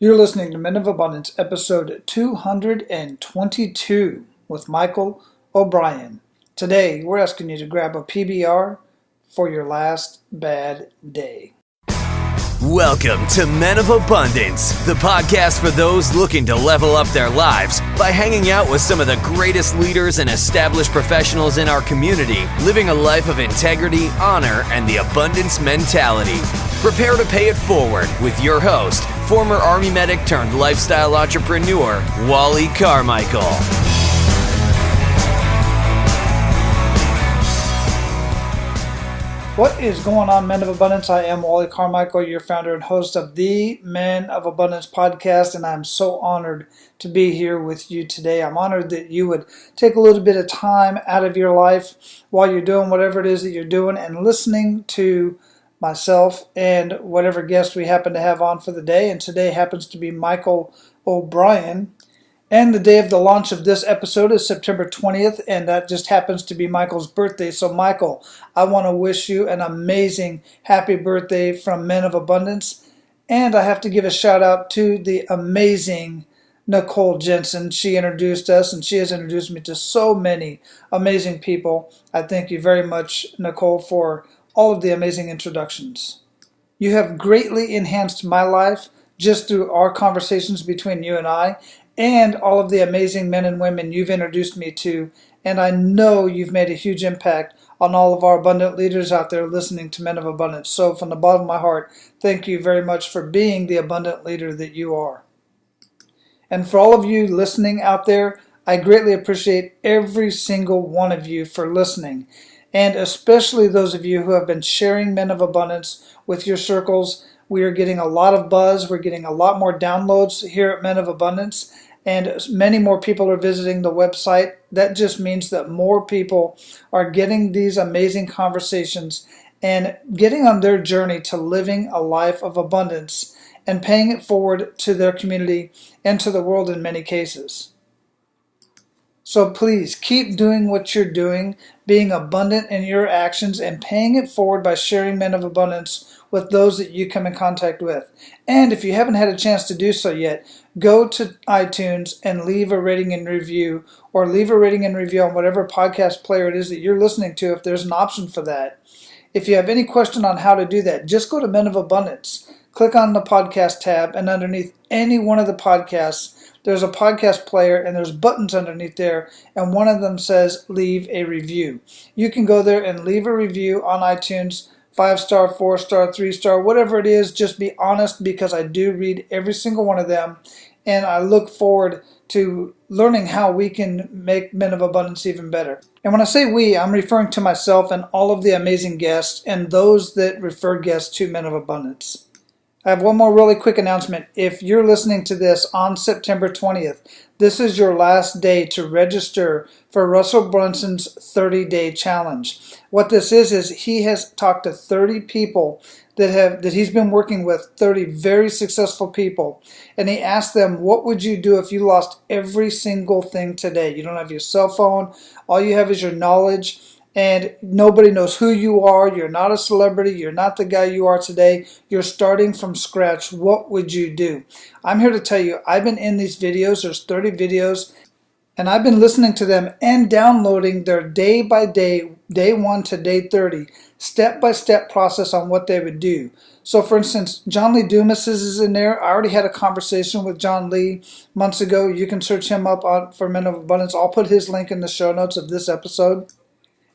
You're listening to Men of Abundance, episode 222 with Michael Obrien. Today, we're asking you to grab a PBR for your last bad day. Welcome to Men of Abundance, the podcast for those looking to level up their lives by hanging out with some of the greatest leaders and established professionals in our community, living a life of integrity, honor, and the abundance mentality. Prepare to pay it forward with your host, former Army medic turned lifestyle entrepreneur, Wally Carmichael. What is going on, Men of Abundance? I am Wally Carmichael, your founder and host of the Men of Abundance podcast, and I'm so honored to be here with you today. I'm honored that you would take a little bit of time out of your life while you're doing whatever it is that you're doing and listening to myself and whatever guest we happen to have on for the day. And today happens to be Michael Obrien. And the day of the launch of this episode is September 20th, and that just happens to be Michael's birthday. So Michael, I want to wish you an amazing happy birthday from Men of Abundance. And I have to give a shout out to the amazing Nicole Jensen. She introduced us, and she has introduced me to so many amazing people. I thank you very much, Nicole, for all of the amazing introductions. You have greatly enhanced my life just through our conversations between you and I, and all of the amazing men and women you've introduced me to, and I know you've made a huge impact on all of our abundant leaders out there listening to Men of Abundance. So from the bottom of my heart, thank you very much for being the abundant leader that you are. And for all of you listening out there, I greatly appreciate every single one of you for listening, and especially those of you who have been sharing Men of Abundance with your circles. We are getting a lot of buzz. We're getting a lot more downloads here at Men of Abundance, and many more people are visiting the website. That just means that more people are getting these amazing conversations and getting on their journey to living a life of abundance and paying it forward to their community and to the world in many cases. So please keep doing what you're doing, being abundant in your actions and paying it forward by sharing Men of Abundance with those that you come in contact with. And if you haven't had a chance to do so yet, go to iTunes and leave a rating and review, or leave a rating and review on whatever podcast player it is that you're listening to if there's an option for that. If you have any question on how to do that, just go to Men of Abundance, click on the podcast tab, and underneath any one of the podcasts, there's a podcast player and there's buttons underneath there, and one of them says leave a review. You can go there and leave a review on iTunes, 5-star, 4-star, 3-star, whatever it is. Just be honest, because I do read every single one of them, and I look forward to learning how we can make Men of Abundance even better. And when I say we, I'm referring to myself and all of the amazing guests and those that refer guests to Men of Abundance. I have one more really quick announcement. If you're listening to this on September 20th, this is your last day to register for Russell Brunson's 30-day challenge. What this is he has talked to 30 people that he's been working with, 30 very successful people, and he asked them, what would you do if you lost every single thing today? You don't have your cell phone, all you have is your knowledge, and nobody knows who you are. You're not a celebrity. You're not the guy you are today. You're starting from scratch. What would you do? I'm here to tell you, I've been in these videos. There's 30 videos, and I've been listening to them and downloading their day by day, day 1 to day 30, step-by-step process on what they would do. So for instance, John Lee Dumas is in there. I already had a conversation with John Lee months ago. You can search him up for Men of Abundance. I'll put his link in the show notes of this episode.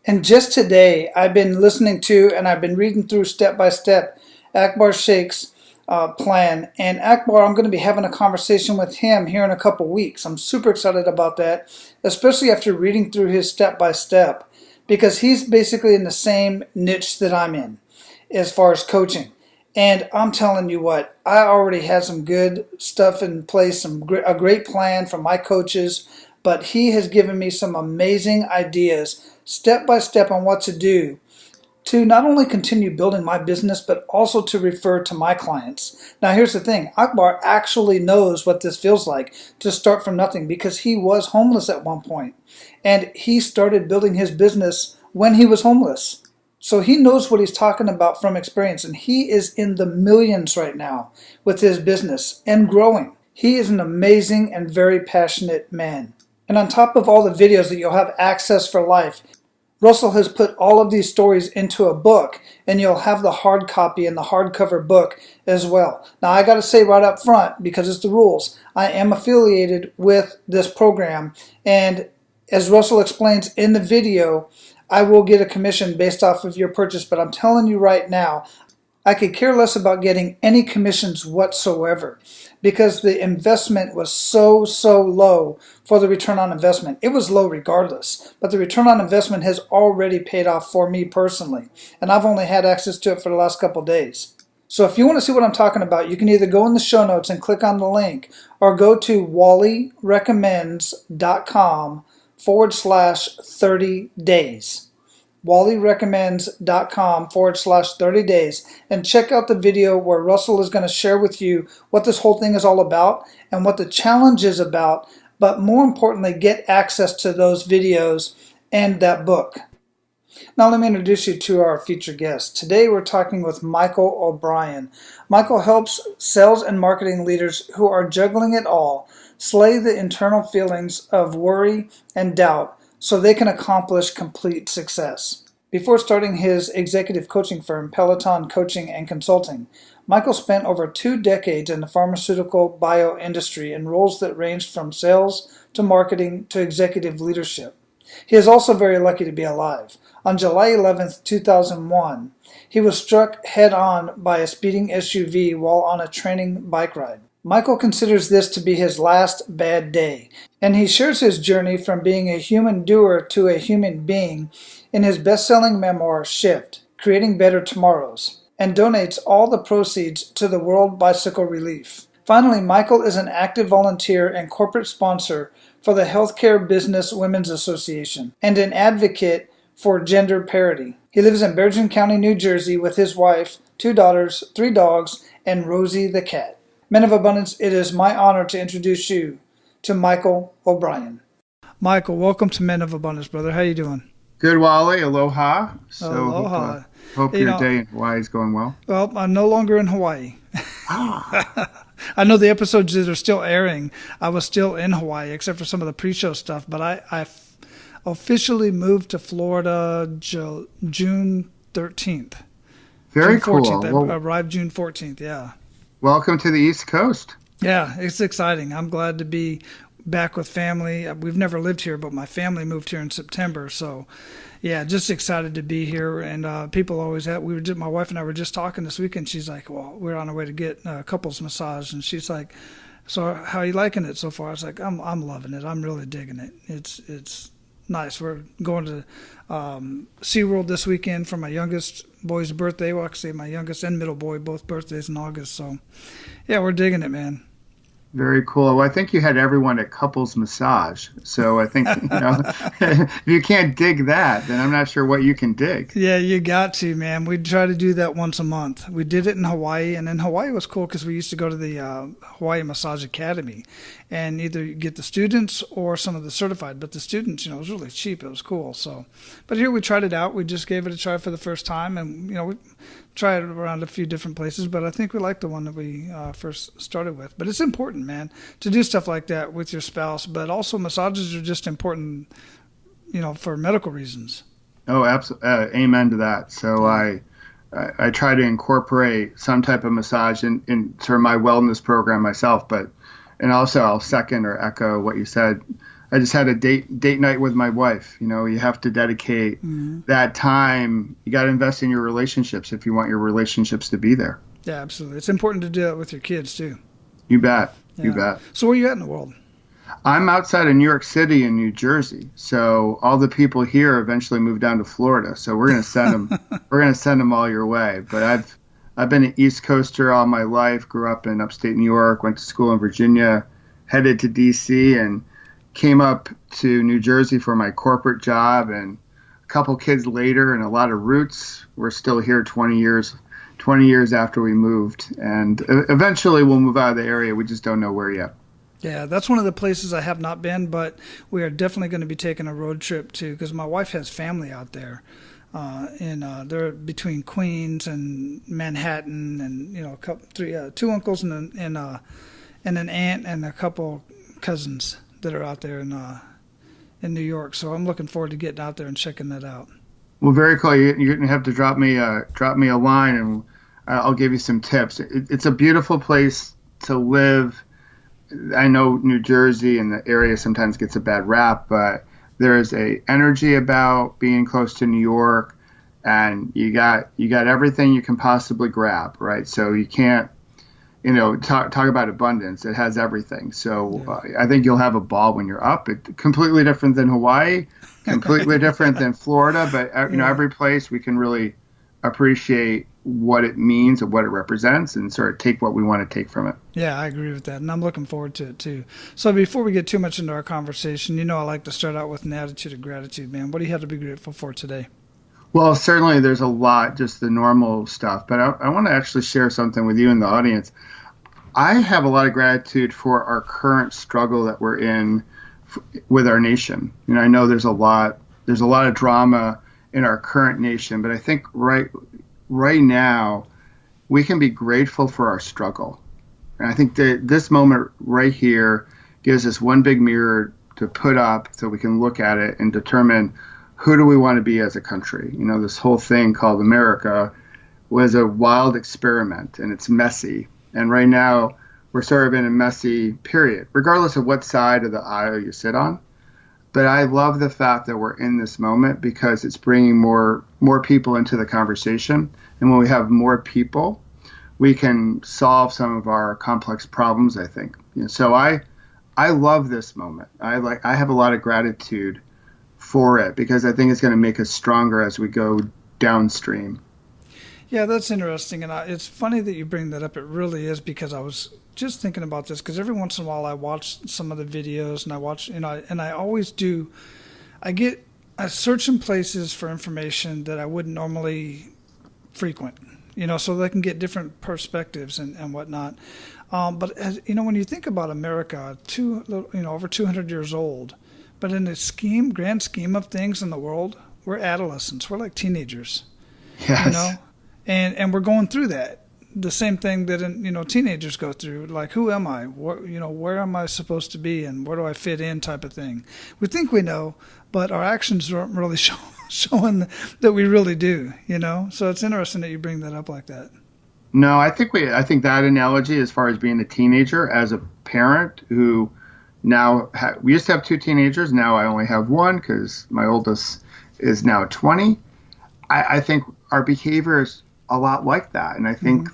And just today, I've been listening to and I've been reading through step-by-step Akbar Sheikh's plan. And Akbar, I'm going to be having a conversation with him here in a couple weeks. I'm super excited about that, especially after reading through his step-by-step, because he's basically in the same niche that I'm in as far as coaching. And I'm telling you what, I already had some good stuff in place, a great plan from my coaches, but he has given me some amazing ideas step by step on what to do to not only continue building my business, but also to refer to my clients. Now here's the thing, Akbar actually knows what this feels like to start from nothing, because he was homeless at one point, and he started building his business when he was homeless. So he knows what he's talking about from experience, and he is in the millions right now with his business and growing. He is an amazing and very passionate man. And on top of all the videos that you'll have access for life, Russell has put all of these stories into a book, and you'll have the hard copy and the hardcover book as well. Now, I got to say right up front, because it's the rules, I am affiliated with this program, and as Russell explains in the video, I will get a commission based off of your purchase, but I'm telling you right now, I could care less about getting any commissions whatsoever because the investment was so low for the return on investment. It was low regardless, but the return on investment has already paid off for me personally, and I've only had access to it for the last couple days. So if you want to see what I'm talking about, you can either go in the show notes and click on the link or go to wallyrecommends.com/30 days. wallyrecommends.com/30 days and check out the video where Russell is going to share with you what this whole thing is all about and what the challenge is about, but more importantly, get access to those videos and that book. Now let me introduce you to our featured guest. Today we're talking with Michael Obrien. Michael helps sales and marketing leaders who are juggling it all slay the internal feelings of worry and doubt so they can accomplish complete success. Before starting his executive coaching firm, Peloton Coaching and Consulting, Michael spent over 2 decades in the pharmaceutical bio industry in roles that ranged from sales to marketing to executive leadership. He is also very lucky to be alive. On July 11, 2001, he was struck head-on by a speeding SUV while on a training bike ride. Michael considers this to be his last bad day, and he shares his journey from being a human doer to a human being in his best-selling memoir, Shift, Creating Better Tomorrows, and donates all the proceeds to the World Bicycle Relief. Finally, Michael is an active volunteer and corporate sponsor for the Healthcare Business Women's Association and an advocate for gender parity. He lives in Bergen County, New Jersey with his wife, 2 daughters, 3 dogs, and Rosie the cat. Men of Abundance, it is my honor to introduce you to Michael Obrien. Michael, welcome to Men of Abundance, brother. How you doing? Good, Wally. Aloha. Aloha. Hope your day in Hawaii is going well. Well, I'm no longer in Hawaii. Ah. I know the episodes that are still airing, I was still in Hawaii, except for some of the pre-show stuff, but I officially moved to Florida June 13th. Very June 14th. cool. I arrived June 14th, yeah. Welcome to the East Coast. Yeah, it's exciting. I'm glad to be back with family. We've never lived here, but my family moved here in September. So, yeah, just excited to be here. And people always have. My wife and I were just talking this weekend. She's like, "Well, we're on our way to get a couples massage," and she's like, "So, how are you liking it so far?" I was like, "I'm loving it. I'm really digging it. It's nice. We're going to SeaWorld this weekend for my youngest boy's birthday. Well, actually, my youngest and middle boy, both birthdays in August. So, yeah, we're digging it, man." Very cool. Well, I think you had everyone at couples massage. So I think, if you can't dig that, then I'm not sure what you can dig. Yeah, you got to, man. We try to do that once a month. We did it in Hawaii, and in Hawaii was cool because we used to go to the Hawaii Massage Academy and either get the students or some of the certified. But the students, it was really cheap. It was cool. So, but here we tried it out. We just gave it a try for the first time, and, we tried it around a few different places, but I think we like the one that we first started with. But it's important, man, to do stuff like that with your spouse. But also massages are just important, for medical reasons. Oh, absolutely. Amen to that. So I try to incorporate some type of massage in sort of my wellness program myself. And also I'll second or echo what you said. I just had a date night with my wife. You have to dedicate that time. You got to invest in your relationships if you want your relationships to be there. Yeah, absolutely. It's important to do that with your kids too. You bet. Yeah. You bet. So where are you at in the world? I'm outside of New York City and New Jersey. So all the people here eventually moved down to Florida. So we're going to send them. We're going to send them all your way. But I've been an East Coaster all my life. Grew up in upstate New York. Went to school in Virginia. Headed to D.C. and came up to New Jersey for my corporate job, and a couple kids later and a lot of roots. We're still here 20 years after we moved, and eventually we'll move out of the area. We just don't know where yet. Yeah, that's one of the places I have not been, but we are definitely going to be taking a road trip to, because my wife has family out there. and they're between Queens and Manhattan, and two uncles and an aunt and a couple cousins that are out there in New York. So I'm looking forward to getting out there and checking that out. Well, very cool. You're gonna have to drop me a line, and I'll give you some tips. It's a beautiful place to live. I know New Jersey and the area sometimes gets a bad rap, but there's a energy about being close to New York, and you got everything you can possibly grab, right? So you can't, talk about abundance. It has everything. So I think you'll have a ball when you're up. It's completely different than Hawaii, completely different than Florida, but every place we can really appreciate what it means and what it represents and sort of take what we want to take from it. Yeah, I agree with that, and I'm looking forward to it too. So before we get too much into our conversation, I like to start out with an attitude of gratitude, man. What do you have to be grateful for today? Well, certainly there's a lot, just the normal stuff, but I want to actually share something with you in the audience. I have a lot of gratitude for our current struggle that we're in with our nation. I know there's a lot of drama in our current nation, but I think right now we can be grateful for our struggle. And I think that this moment right here gives us one big mirror to put up so we can look at it and determine who do we want to be as a country. This whole thing called America was a wild experiment, and it's messy. And right now we're sort of in a messy period, regardless of what side of the aisle you sit on. But I love the fact that we're in this moment because it's bringing more people into the conversation. And when we have more people, we can solve some of our complex problems, I think. So I love this moment. I have a lot of gratitude for it because I think it's going to make us stronger as we go downstream. Yeah, that's interesting. And it's funny that you bring that up. It really is, because I was just thinking about this, because every once in a while I watch some of the videos, and I watch, and I always do. I search in places for information that I wouldn't normally frequent, so they can get different perspectives and whatnot. But when you think about America, over 200 years old, but in the grand scheme of things in the world, we're adolescents. We're like teenagers. Yes. And we're going through that. The same thing that teenagers go through, like, who am I? Where am I supposed to be, and where do I fit in, type of thing. We think we know, but our actions aren't really showing that we really do. So it's interesting that you bring that up like that. No, I think that analogy, as far as being a teenager, as a parent who now we used to have two teenagers. Now I only have one because my oldest is now 20. I think our behavior is a lot like that. And I think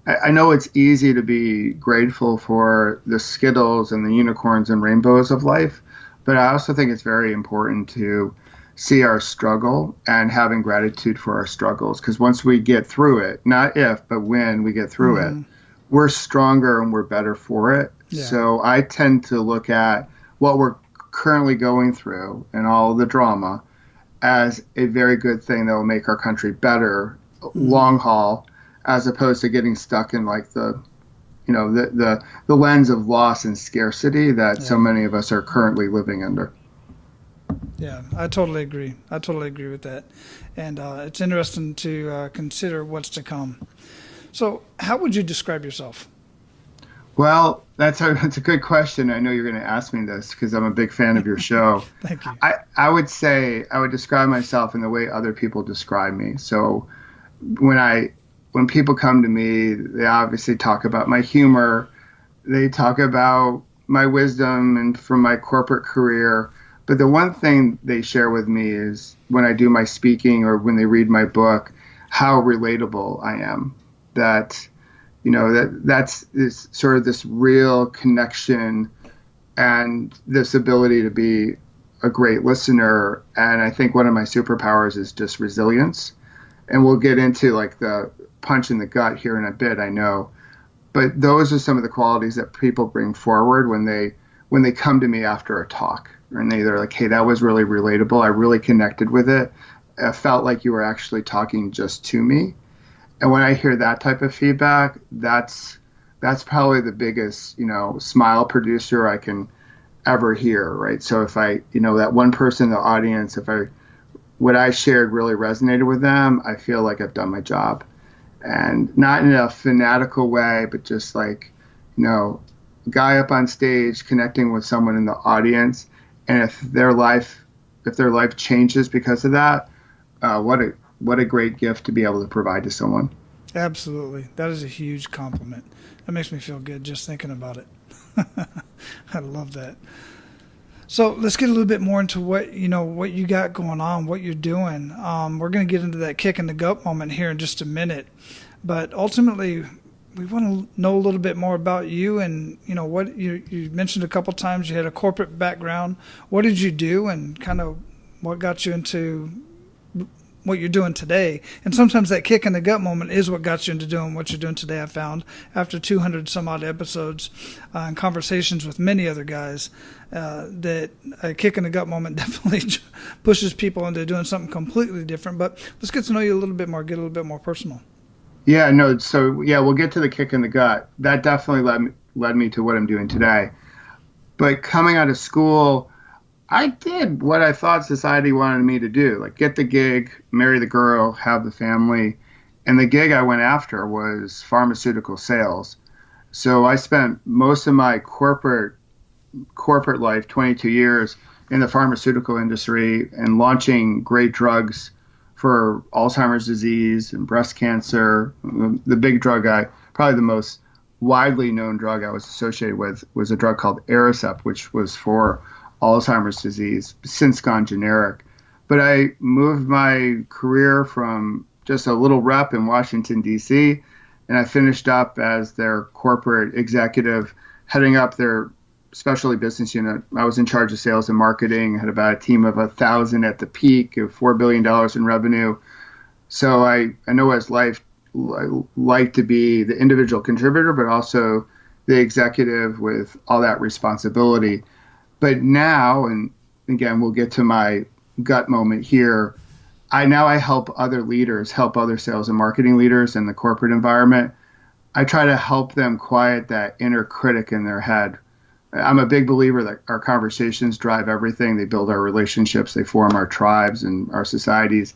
I know it's easy to be grateful for the Skittles and the unicorns and rainbows of life, but I also think it's very important to see our struggle and having gratitude for our struggles. Because once we get through it, not if, but when we get through it, we're stronger and we're better for it. Yeah. So I tend to look at what we're currently going through and all the drama as a very good thing that will make our country better long haul, as opposed to getting stuck in like the lens of loss and scarcity that so many of us are currently living under. Yeah, I totally agree. With that. And it's interesting to consider what's to come. So how would you describe yourself? Well, that's a good question. I know you're going to ask me this because I'm a big fan of your show. Thank you. I would say I would describe myself in the way other people describe me. So when people come to me, they obviously talk about my humor. They talk about my wisdom and from my corporate career. But the one thing they share with me is when I do my speaking or when they read my book, how relatable I am. That's this sort of this real connection and this ability to be a great listener. And I think one of my superpowers is just resilience. And we'll get into like the punch in the gut here in a bit, I know. But those are some of the qualities that people bring forward when they come to me after a talk. And they're like, hey, that was really relatable. I really connected with it. I felt like you were actually talking just to me. And when I hear that type of feedback, that's probably the biggest, smile producer I can ever hear, right? So if I, that one person in the audience, if I what I shared really resonated with them, I feel like I've done my job. And not in a fanatical way, but just like, a guy up on stage connecting with someone in the audience. And if their life changes because of that, what a great gift to be able to provide to someone. Absolutely. That is a huge compliment. That makes me feel good just thinking about it. I love that. So let's get a little bit more into what you got going on, what you're doing. We're going to get into that kick in the gut moment here in just a minute. But ultimately, we want to know a little bit more about you and, what you mentioned a couple times. You had a corporate background. What did you do and kind of what got you into what you're doing today? And sometimes that kick in the gut moment is what got you into doing what you're doing today. I found after 200 some odd episodes and conversations with many other guys that a kick in the gut moment definitely pushes people into doing something completely different. But let's get to know you a little bit more, get a little bit more personal. Yeah, no. So we'll get to the kick in the gut. That definitely led me to what I'm doing today. But coming out of school, I did what I thought society wanted me to do, like get the gig, marry the girl, have the family. And the gig I went after was pharmaceutical sales. So I spent most of my corporate life, 22 years, in the pharmaceutical industry and launching great drugs for Alzheimer's disease and breast cancer. The big drug probably the most widely known drug I was associated with was a drug called Aricept, which was for Alzheimer's disease, since gone generic. But I moved my career from just a little rep in Washington, D.C., and I finished up as their corporate executive, heading up their specialty business unit. I was in charge of sales and marketing, had about a team of 1,000 at the peak of $4 billion in revenue. So I know what it's like to be the individual contributor, but also the executive with all that responsibility. But now, and again, we'll get to my gut moment here, I help other leaders, help other sales and marketing leaders in the corporate environment. I try to help them quiet that inner critic in their head. I'm a big believer that our conversations drive everything. They build our relationships, they form our tribes and our societies.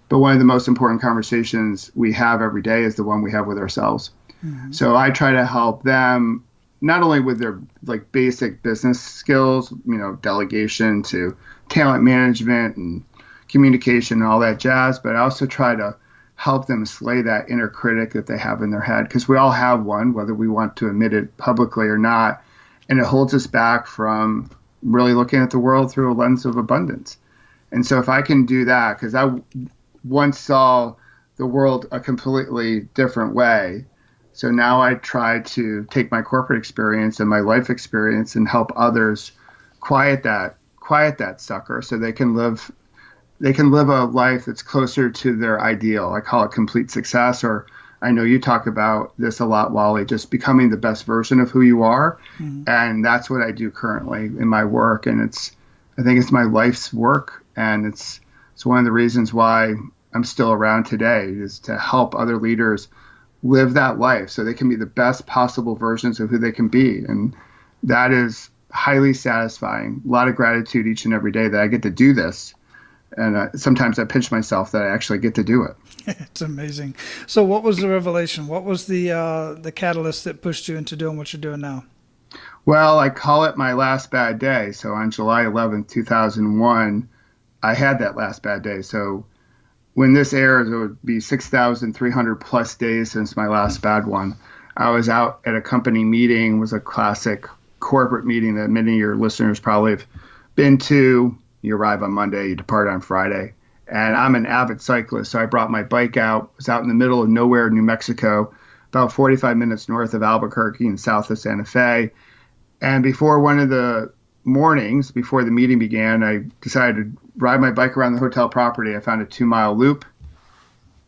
But one of the most important conversations we have every day is the one we have with ourselves. Mm-hmm. So I try to help them not only with their like basic business skills, delegation to talent management and communication and all that jazz, but I also try to help them slay that inner critic that they have in their head, because we all have one, whether we want to admit it publicly or not, and it holds us back from really looking at the world through a lens of abundance. And so if I can do that, because I once saw the world a completely different way, so now I try to take my corporate experience and my life experience and help others quiet that sucker, so they can live a life that's closer to their ideal. I call it complete success, or I know you talk about this a lot, Wally, just becoming the best version of who you are. Mm-hmm. And that's what I do currently in my work. And I think it's my life's work. And it's one of the reasons why I'm still around today, is to help other leaders live that life so they can be the best possible versions of who they can be. And that is highly satisfying. A lot of gratitude each and every day that I get to do this. And sometimes I pinch myself that I actually get to do it. It's amazing. So what was the revelation? What was the catalyst that pushed you into doing what you're doing now? Well, I call it my last bad day. So on July 11th, 2001, I had that last bad day. So when this airs, it would be 6,300 plus days since my last bad one. I was out at a company meeting. It was a classic corporate meeting that many of your listeners probably have been to. You arrive on Monday, you depart on Friday. And I'm an avid cyclist, so I brought my bike out. Was out in the middle of nowhere, New Mexico, about 45 minutes north of Albuquerque and south of Santa Fe. And before one of the mornings, before the meeting began, I decided to ride my bike around the hotel property. I found a 2-mile loop.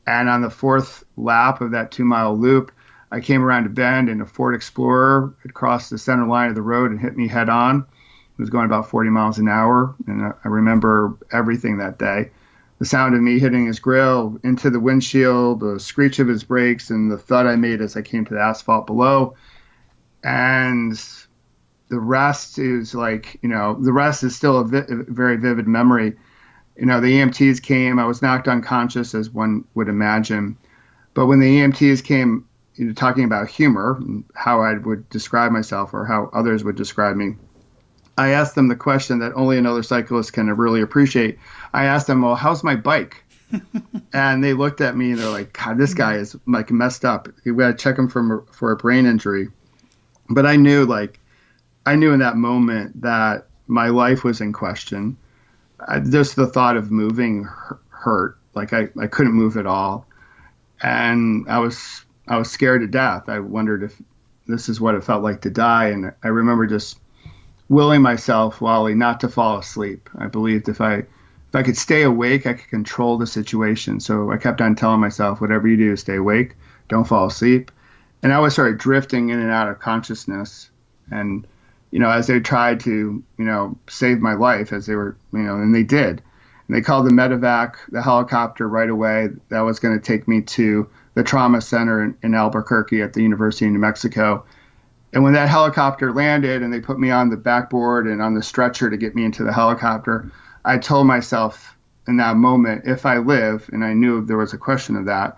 And on the fourth lap of that 2-mile loop, I came around a bend and a Ford Explorer had crossed the center line of the road and hit me head on. It was going about 40 miles an hour. And I remember everything that day. The sound of me hitting his grill into the windshield, the screech of his brakes, and the thud I made as I came to the asphalt below. And the rest is still a very vivid memory. The EMTs came. I was knocked unconscious, as one would imagine. But when the EMTs came, talking about humor, and how I would describe myself or how others would describe me, I asked them the question that only another cyclist can really appreciate. I asked them, well, how's my bike? And they looked at me and they're like, God, this guy is like messed up. We had to check him for a brain injury. But I knew in that moment that my life was in question. Just the thought of moving hurt. Like I couldn't move at all. And I was scared to death. I wondered if this is what it felt like to die. And I remember just willing myself, Wally, not to fall asleep. I believed if I could stay awake, I could control the situation. So I kept on telling myself, whatever you do, stay awake, don't fall asleep. And I was sort of drifting in and out of consciousness. And, as they tried to, save my life, as they were, and they did. And they called the medevac, the helicopter right away. That was going to take me to the trauma center in Albuquerque at the University of New Mexico. And when that helicopter landed and they put me on the backboard and on the stretcher to get me into the helicopter, I told myself in that moment, if I live, and I knew there was a question of that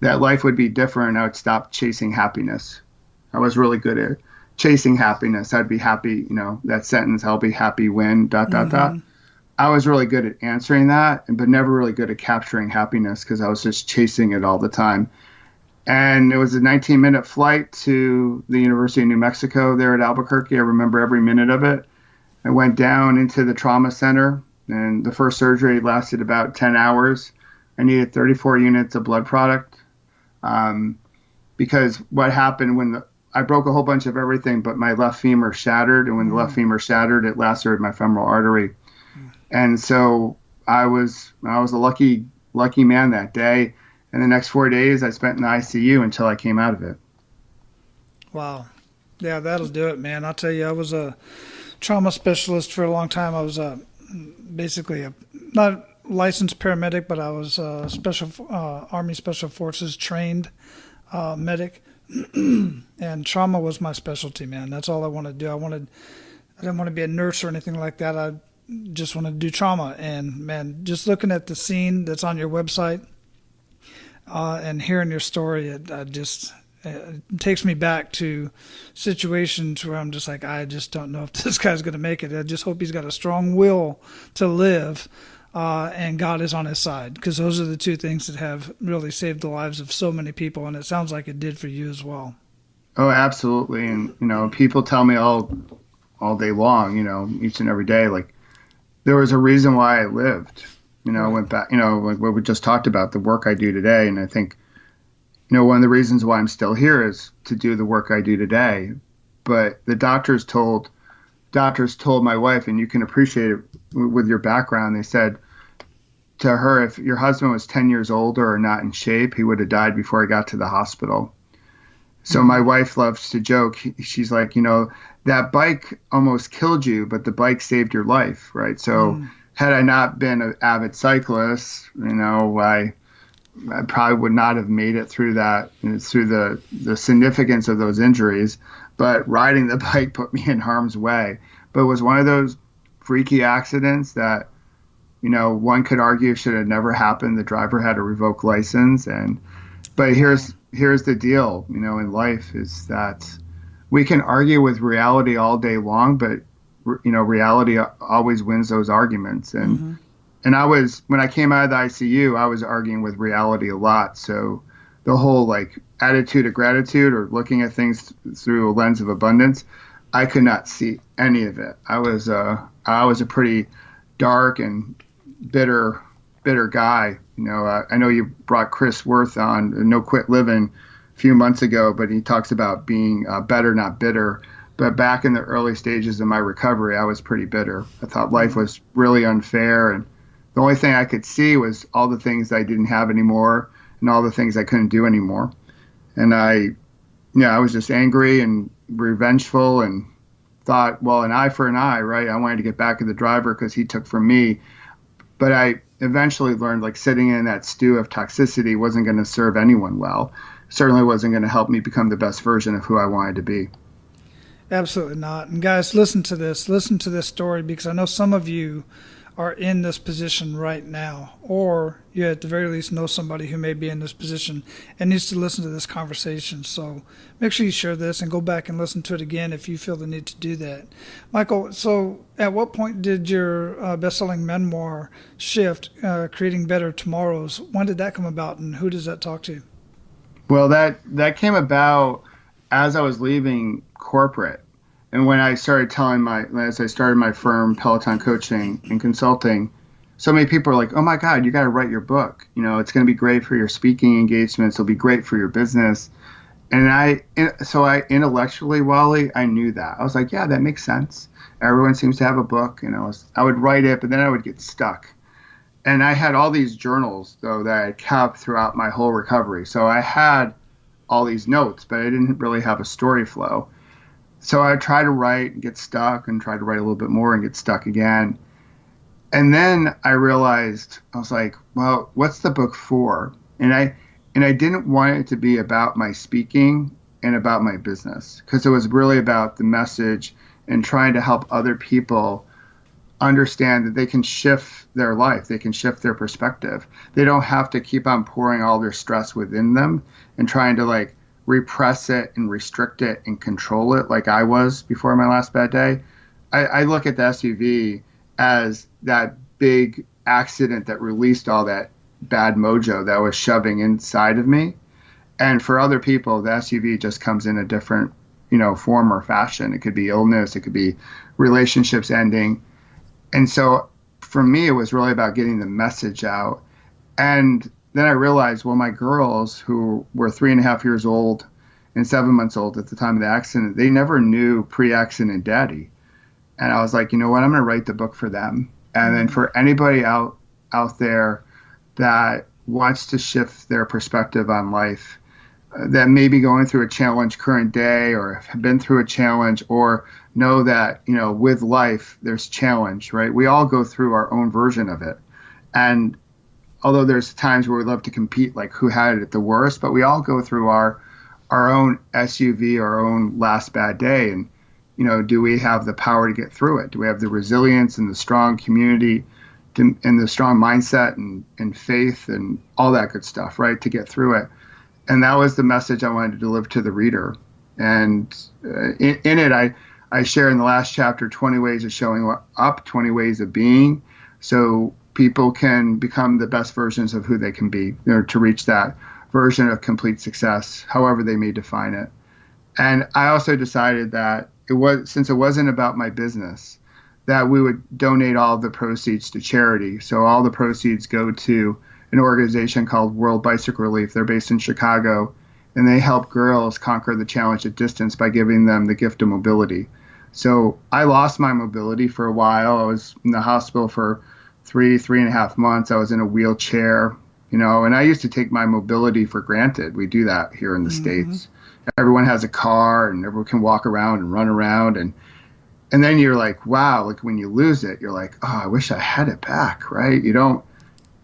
life would be different. I would stop chasing happiness. I was really good at chasing happiness. I'd be happy, that sentence, I'll be happy when, ... I was really good at answering that, but never really good at capturing happiness because I was just chasing it all the time. And it was a 19-minute flight to the University of New Mexico there at Albuquerque. I remember every minute of it. I went down into the trauma center, and the first surgery lasted about 10 hours. I needed 34 units of blood product because what happened I broke a whole bunch of everything, but my left femur shattered. And when the left femur shattered, it lacerated my femoral artery. And so I was a lucky man that day. And the next 4 days I spent in the ICU until I came out of it. Wow. Yeah, that'll do it, man. I'll tell you, I was a trauma specialist for a long time. I was basically not licensed paramedic, but I was a Army Special Forces trained medic. And trauma was my specialty, man. That's all I wanted to do. I didn't want to be a nurse or anything like that. I just wanted to do trauma. And, man, just looking at the scene that's on your website and hearing your story, it takes me back to situations where I'm just like, I just don't know if this guy's going to make it. I just hope he's got a strong will to live, and God is on his side, because those are the two things that have really saved the lives of so many people, and it sounds like it did for you as well. Oh, absolutely. And, people tell me all day long, each and every day, like, there was a reason why I lived. I went back, like what we just talked about, the work I do today. And I think, one of the reasons why I'm still here is to do the work I do today. But the doctors told my wife, and you can appreciate it with your background, they said to her, if your husband was 10 years older or not in shape, he would have died before he got to the hospital. So my wife loves to joke. She's like, that bike almost killed you, but the bike saved your life, right? So had I not been an avid cyclist, I probably would not have made it through that, through the significance of those injuries. But riding the bike put me in harm's way. But it was one of those freaky accidents that, one could argue should have never happened. The driver had a revoked license. But here's the deal, in life, is that we can argue with reality all day long, but reality always wins those arguments. And when I came out of the ICU, I was arguing with reality a lot. So the whole attitude of gratitude or looking at things through a lens of abundance, I could not see any of it. I was a pretty dark and bitter guy. I know you brought Chris Worth on No Quit Living a few months ago, but he talks about being better, not bitter. But back in the early stages of my recovery, I was pretty bitter. I thought life was really unfair, and the only thing I could see was all the things I didn't have anymore and all the things I couldn't do anymore. And I was just angry and revengeful and thought, well, an eye for an eye, right? I wanted to get back at the driver because he took from me. But I eventually learned sitting in that stew of toxicity wasn't going to serve anyone well. Certainly wasn't going to help me become the best version of who I wanted to be. Absolutely not. And guys, listen to this story, because I know some of you are in this position right now, or you at the very least know somebody who may be in this position and needs to listen to this conversation. So make sure you share this and go back and listen to it again if you feel the need to do that. Michael, so at what point did your best-selling memoir shift, Creating Better Tomorrows? When did that come about, and who does that talk to? Well, that came about as I was leaving corporate. And when I started as I started my firm, Peloton Coaching and Consulting, so many people are like, oh my God, you got to write your book. It's going to be great for your speaking engagements. It'll be great for your business. And I intellectually, Wally, I knew that. I was like, yeah, that makes sense. Everyone seems to have a book. I would write it, but then I would get stuck. And I had all these journals, though, that I kept throughout my whole recovery. So I had all these notes, but I didn't really have a story flow. So I tried to write and get stuck, and tried to write a little bit more and get stuck again. And then I realized, I was like, well, what's the book for? And I didn't want it to be about my speaking and about my business, because it was really about the message and trying to help other people understand that they can shift their life. They can shift their perspective. They don't have to keep on pouring all their stress within them and trying to repress it and restrict it and control it like I was before my last bad day. I look at the SUV as that big accident that released all that bad mojo that was shoving inside of me. And for other people, the SUV just comes in a different, form or fashion. It could be illness. It could be relationships ending. And so for me, it was really about getting the message out. And then I realized, well, my girls, who were 3.5 years old and 7 months old at the time of the accident, they never knew pre-accident daddy. And I was like, you know what, I'm going to write the book for them. And then for anybody out there that wants to shift their perspective on life, that may be going through a challenge current day, or have been through a challenge, or know that, with life, there's challenge, right? We all go through our own version of it. And although there's times where we love to compete, like who had it the worst, but we all go through our own SUV, our own last bad day. And, do we have the power to get through it? Do we have the resilience and the strong community and the strong mindset and faith and all that good stuff, right, to get through it? And that was the message I wanted to deliver to the reader. And in it, I share in the last chapter 20 ways of showing up, 20 ways of being, so people can become the best versions of who they can be, to reach that version of complete success, however they may define it. And I also decided that since it wasn't about my business, that we would donate all the proceeds to charity. So all the proceeds go to an organization called World Bicycle Relief. They're based in Chicago, and they help girls conquer the challenge of distance by giving them the gift of mobility. So I lost my mobility for a while. I was in the hospital for 3.5 months. I was in a wheelchair, and I used to take my mobility for granted. We do that here in the States. Everyone has a car, and everyone can walk around and run around. And then you're like, wow, like when you lose it, you're like, oh, I wish I had it back, right? You're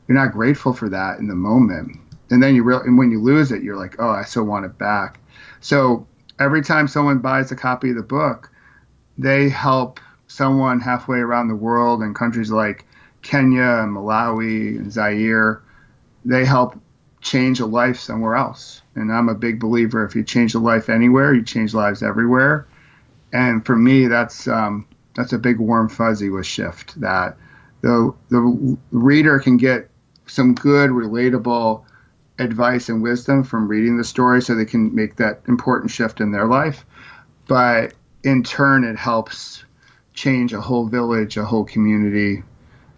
not grateful for that in the moment. And then and when you lose it, you're like, oh, I still want it back. So every time someone buys a copy of the book, they help someone halfway around the world in countries like Kenya and Malawi and Zaire. They help change a life somewhere else. And I'm a big believer, if you change a life anywhere, you change lives everywhere. And for me, that's a big warm fuzzy with Shift, that the reader can get some good, relatable advice and wisdom from reading the story, so they can make that important shift in their life. But in turn, it helps change a whole village, a whole community,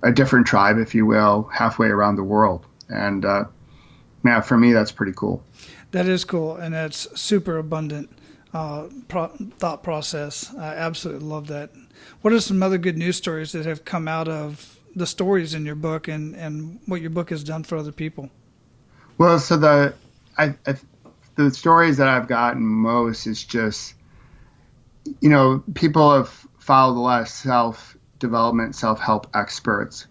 a different tribe, if you will, halfway around the world. And for me, that's pretty cool. That is cool, and that's super abundant thought process. I absolutely love that. What are some other good news stories that have come out of the stories in your book and what your book has done for other people? Well, so the stories that I've gotten most is just, people have followed a lot of self-development, self-help experts.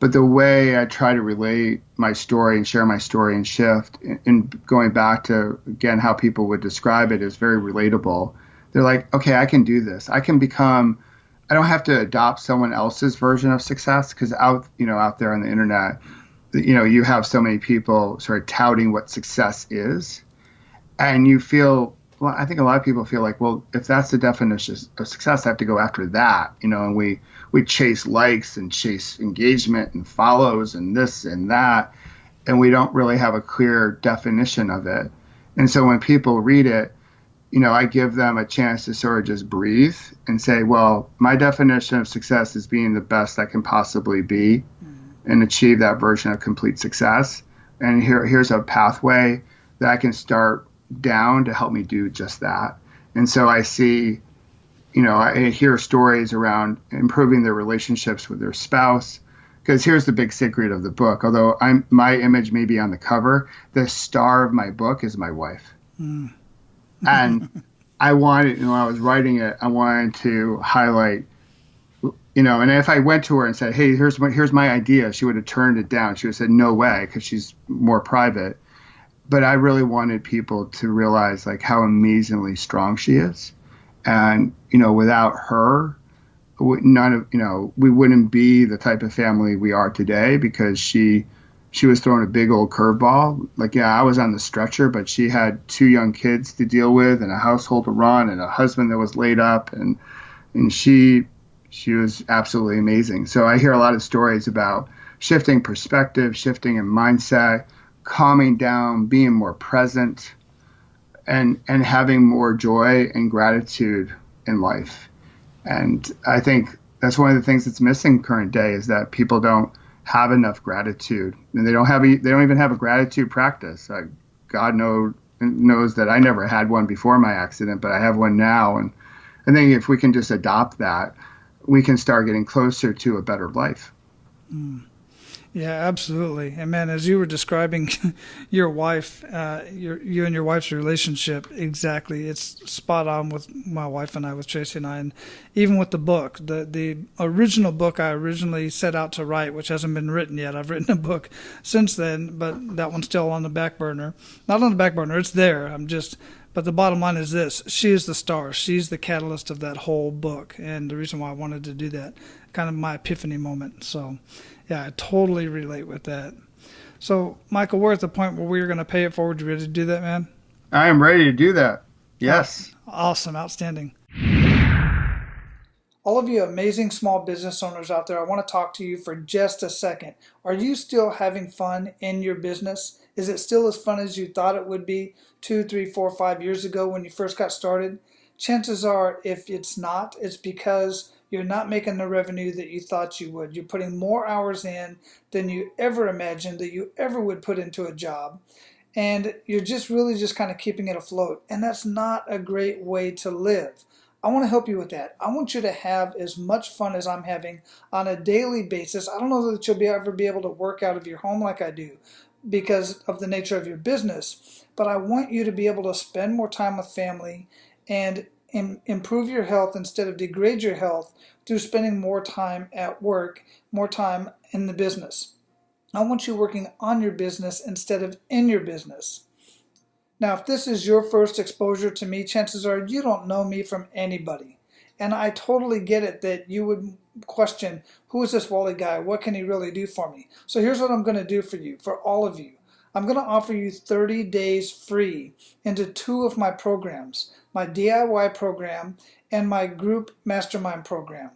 But the way I try to relate my story and share my story and Shift, and going back to, again, how people would describe it, is very relatable. They're like, okay, I can do this. I can become I don't have to adopt someone else's version of success, because out there on the internet, you have so many people sort of touting what success is, and you feel, well, I think a lot of people feel like, well, if that's the definition of success, I have to go after that, and we chase likes and chase engagement and follows and this and that, and we don't really have a clear definition of it. And so when people read it, I give them a chance to sort of just breathe and say, well, my definition of success is being the best I can possibly be and achieve that version of complete success. And here's a pathway that I can start down to help me do just that. And so I see, I hear stories around improving their relationships with their spouse. Because here's the big secret of the book. Although my image may be on the cover, the star of my book is my wife. And I wanted, when I was writing it, I wanted to highlight, and if I went to her and said, hey, here's my idea, she would have turned it down. She would have said, no way, because she's more private. But I really wanted people to realize like how amazingly strong she is. And, without her, we wouldn't be the type of family we are today, because she was throwing a big old curveball. Like, yeah, I was on the stretcher, but she had 2 young kids to deal with and a household to run and a husband that was laid up. And she was absolutely amazing. So I hear a lot of stories about shifting perspective, shifting in mindset, calming down, being more present, and having more joy and gratitude in life. And I think that's one of the things that's missing current day, is that people don't have enough gratitude, and they don't even have a gratitude practice. God knows that I never had one before my accident, but I have one now. And I think if we can just adopt that, we can start getting closer to a better life. Yeah, absolutely. And man, as you were describing your wife, you and your wife's relationship, exactly, it's spot on with my wife and I, with Tracy and I, and even with the book, the original book I originally set out to write, which hasn't been written yet. I've written a book since then, but that one's still on the back burner. Not on the back burner, it's there. But the bottom line is this: she is the star. She's the catalyst of that whole book, and the reason why I wanted to do that, kind of my epiphany moment. So. Yeah, I totally relate with that. So, Michael, we're at the point where we're going to pay it forward. You ready to do that, man? I am ready to do that. Yes. Awesome. Outstanding. All of you amazing small business owners out there, I want to talk to you for just a second. Are you still having fun in your business? Is it still as fun as you thought it would be 2, 3, 4, 5 years ago when you first got started? Chances are, if it's not, it's because you're not making the revenue that you thought you would. You're putting more hours in than you ever imagined that you ever would put into a job. And you're just really just kind of keeping it afloat. And that's not a great way to live. I want to help you with that. I want you to have as much fun as I'm having on a daily basis. I don't know that you'll ever be able to work out of your home like I do because of the nature of your business. But I want you to be able to spend more time with family and improve your health instead of degrade your health through spending more time at work, more time in the business. I want you working on your business instead of in your business. Now, if this is your first exposure to me, chances are you don't know me from anybody. And I totally get it that you would question, who is this Wally guy? What can he really do for me? So here's what I'm going to do for you, for all of you. I'm going to offer you 30 days free into 2 of my programs, my DIY program and my group mastermind program.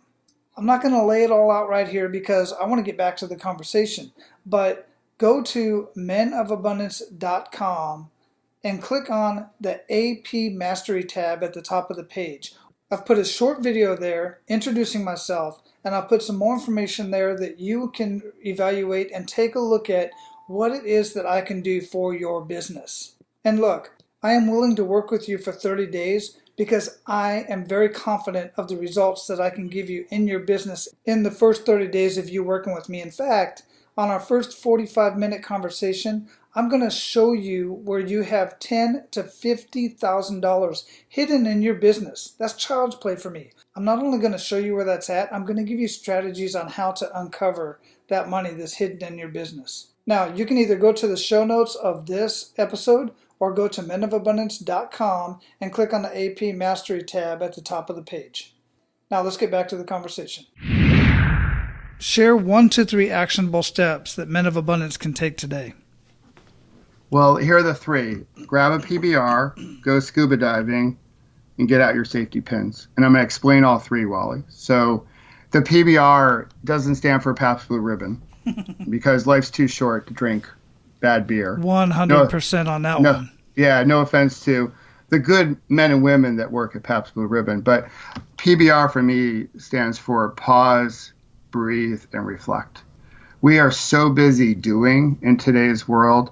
I'm not going to lay it all out right here because I want to get back to the conversation, but go to menofabundance.com and click on the AP Mastery tab at the top of the page. I've put a short video there introducing myself, and I'll put some more information there that you can evaluate and take a look at what it is that I can do for your business. And look, I am willing to work with you for 30 days because I am very confident of the results that I can give you in your business in the first 30 days of you working with me. In fact, on our first 45-minute conversation, I'm going to show you where you have $10,000 to $50,000 hidden in your business. That's child's play for me. I'm not only going to show you where that's at, I'm going to give you strategies on how to uncover that money that's hidden in your business. Now, you can either go to the show notes of this episode or go to menofabundance.com and click on the AP Mastery tab at the top of the page. Now let's get back to the conversation. Share 1 to 3 actionable steps that men of abundance can take today. Well, here are the 3. Grab a PBR, go scuba diving, and get out your safety pins. And I'm going to explain all 3, Wally. So the PBR doesn't stand for Pabst Blue Ribbon because life's too short to drink bad beer. 100% on that one. Yeah, no offense to the good men and women that work at Pabst Blue Ribbon, but PBR for me stands for pause, breathe, and reflect. We are so busy doing in today's world.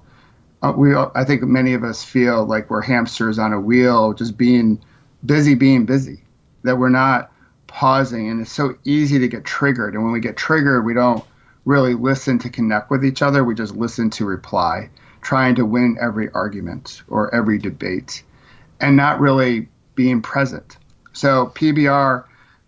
I think many of us feel like we're hamsters on a wheel, just being busy, that we're not pausing. And it's so easy to get triggered. And when we get triggered, we don't really listen to connect with each other. We just listen to reply, trying to win every argument or every debate and not really being present. So PBR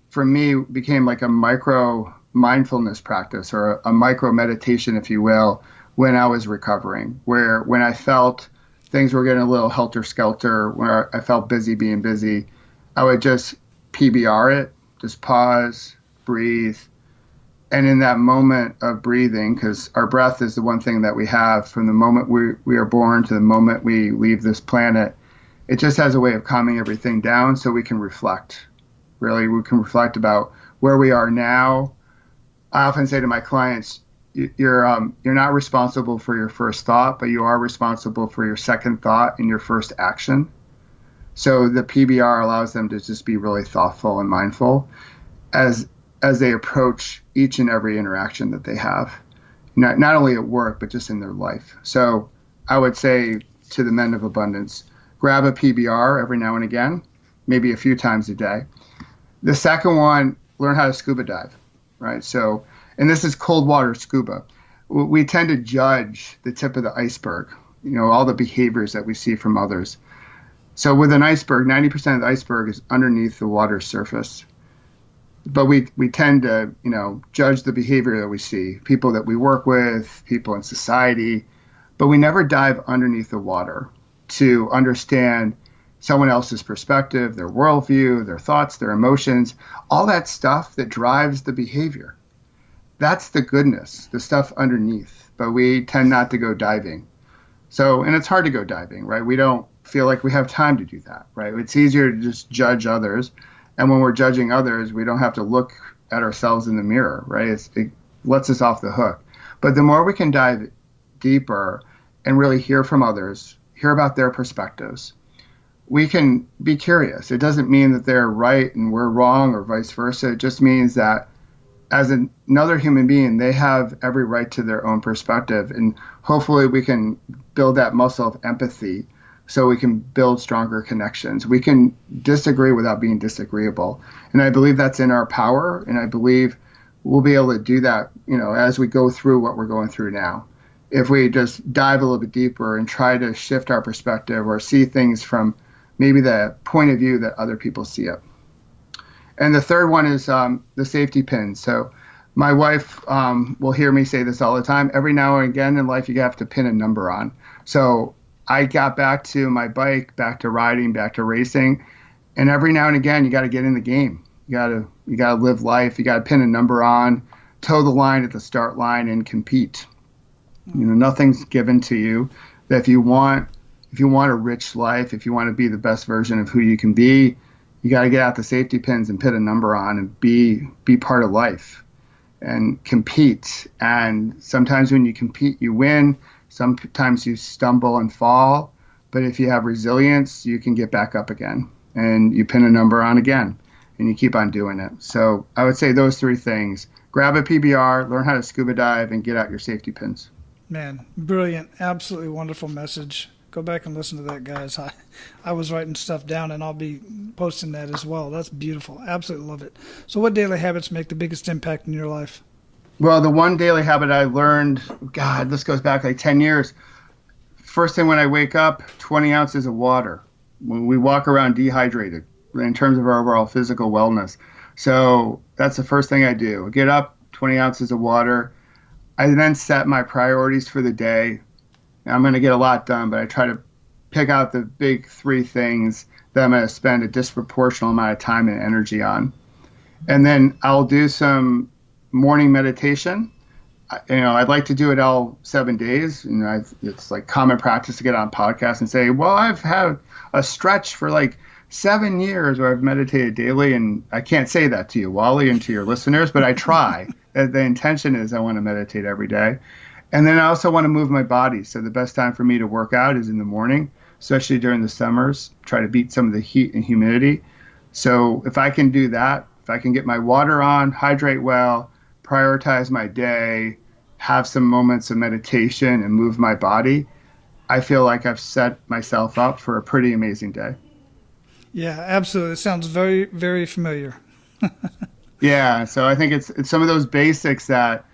for me became like a micro mindfulness practice or a micro meditation, if you will, when I was recovering, where when I felt things were getting a little helter-skelter, where I felt being busy, I would just PBR it, just pause, breathe. And in that moment of breathing, because our breath is the one thing that we have from the moment we are born to the moment we leave this planet, it just has a way of calming everything down so we can reflect. Really, we can reflect about where we are now. I often say to my clients, you're not responsible for your first thought, but you are responsible for your second thought and your first action. So the PBR allows them to just be really thoughtful and mindful as they approach each and every interaction that they have, not only at work, but just in their life. So I would say to the men of abundance, grab a PBR every now and again, maybe a few times a day. The second one, learn how to scuba dive, right? So, and this is cold water scuba. We tend to judge the tip of the iceberg, all the behaviors that we see from others. So with an iceberg, 90% of the iceberg is underneath the water's surface. But we tend to, judge the behavior that we see, people that we work with, people in society, but we never dive underneath the water to understand someone else's perspective, their worldview, their thoughts, their emotions, all that stuff that drives the behavior. That's the goodness, the stuff underneath, but we tend not to go diving. So, and it's hard to go diving, right? We don't feel like we have time to do that, right? It's easier to just judge others. And when we're judging others, we don't have to look at ourselves in the mirror, right? It lets us off the hook. But the more we can dive deeper and really hear from others, hear about their perspectives, we can be curious. It doesn't mean that they're right and we're wrong or vice versa. It just means that as another human being, they have every right to their own perspective. And hopefully we can build that muscle of empathy so we can build stronger connections. We can disagree without being disagreeable. And I believe that's in our power. And I believe we'll be able to do that, as we go through what we're going through now. If we just dive a little bit deeper and try to shift our perspective or see things from maybe the point of view that other people see it. And the third one is the safety pins. So my wife will hear me say this all the time. Every now and again in life, you have to pin a number on. So I got back to my bike, back to riding, back to racing. And every now and again, you got to get in the game. You got to live life. You got to pin a number on, toe the line at the start line and compete. Nothing's given to you. That if you want a rich life, if you want to be the best version of who you can be, you got to get out the safety pins and put a number on and be part of life and compete. And sometimes when you compete, you win. Sometimes you stumble and fall. But if you have resilience, you can get back up again and you pin a number on again and you keep on doing it. So I would say those 3 things. Grab a PBR, learn how to scuba dive, and get out your safety pins. Man, brilliant. Absolutely wonderful message. Go back and listen to that, guys. I was writing stuff down, and I'll be posting that as well. That's beautiful. Absolutely love it. So what daily habits make the biggest impact in your life? Well, the one daily habit I learned, God, this goes back like 10 years. First thing when I wake up, 20 ounces of water. When we walk around dehydrated in terms of our overall physical wellness. So that's the first thing I do. I get up, 20 ounces of water. I then set my priorities for the day. I'm going to get a lot done, but I try to pick out the big 3 things that I'm going to spend a disproportionate amount of time and energy on. And then I'll do some morning meditation. I'd like to do it all 7 days. It's like common practice to get on podcasts and say, well, I've had a stretch for like 7 years where I've meditated daily. And I can't say that to you, Wally, and to your listeners, but I try. The intention is I want to meditate every day. And then I also want to move my body. So the best time for me to work out is in the morning, especially during the summers, try to beat some of the heat and humidity. So if I can do that, if I can get my water on, hydrate well, prioritize my day, have some moments of meditation and move my body, I feel like I've set myself up for a pretty amazing day. Yeah, absolutely. It sounds very, very familiar. Yeah, so I think it's some of those basics that,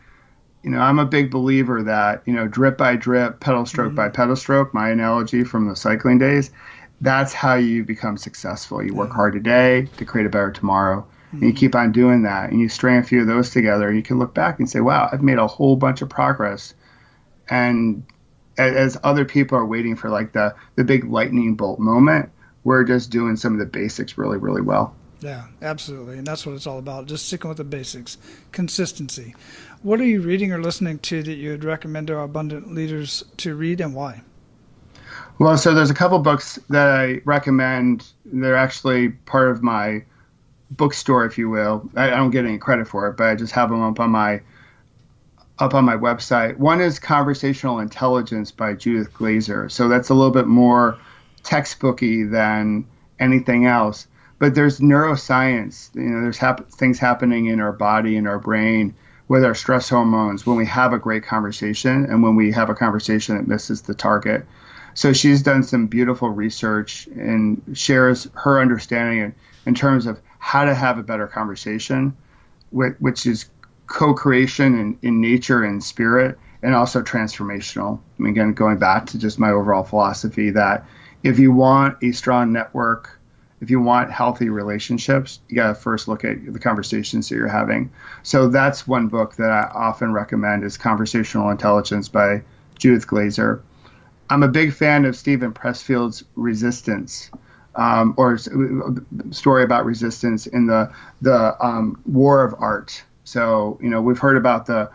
I'm a big believer that, drip by drip, pedal stroke by pedal stroke, my analogy from the cycling days, that's how you become successful. You work hard today to create a better tomorrow. And you keep on doing that, and you string a few of those together, and you can look back and say, wow, I've made a whole bunch of progress. And as other people are waiting for like the big lightning bolt moment, we're just doing some of the basics really, really well. Yeah, absolutely. And that's what it's all about, just sticking with the basics, consistency. What are you reading or listening to that you would recommend our abundant leaders to read, and why? Well, so there's a couple books that I recommend. They're actually part of my bookstore, if you will. I don't get any credit for it, but I just have them up on my website. One is Conversational Intelligence by Judith Glaser. So that's a little bit more textbooky than anything else. But there's neuroscience. There's things happening in our body, in our brain, with our stress hormones when we have a great conversation and when we have a conversation that misses the target. So she's done some beautiful research and shares her understanding in terms of how to have a better conversation, which is co-creation in nature and spirit, and also transformational. Again, going back to just my overall philosophy that if you want a strong network, if you want healthy relationships, you got to first look at the conversations that you're having. So that's one book that I often recommend is Conversational Intelligence by Judith Glaser. I'm a big fan of Stephen Pressfield's Resistance, or story about resistance in the War of Art. So, we've heard about the